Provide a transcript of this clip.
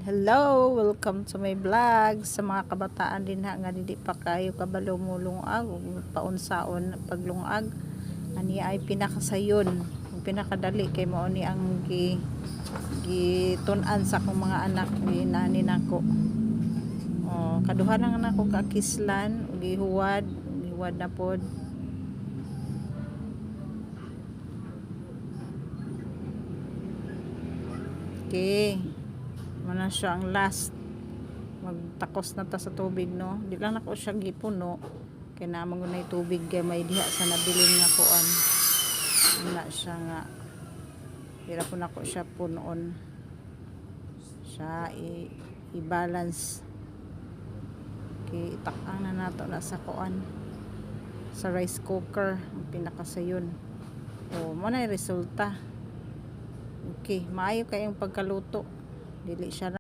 Hello, welcome to my vlog. Sa mga kabataan din ha nga hindi pa kayo kabalo mo lungag ug paunsaon paglungag. Ani ay pinakasayon, pinakadali kay mao ni ang gitun-an sa akong mga anak ni nani nako. Oh, kaduha na nga nako kakislan ug gihuwad na pod. Okay. Mana siya ang last. Magtakos na ta sa tubig no. Di lang nako siya gipuno. Kaya naman gunay tubig kay may diha sa nabilin nga kuan. Wala siya nga. Dira po nako siya punon. Siya i-balance. Okay, itakang na nato na sa kuan. Sa rice cooker ang pinakasayon. Oh, mo na resulta. Okay, maayo kayong pagkaluto. Dili siya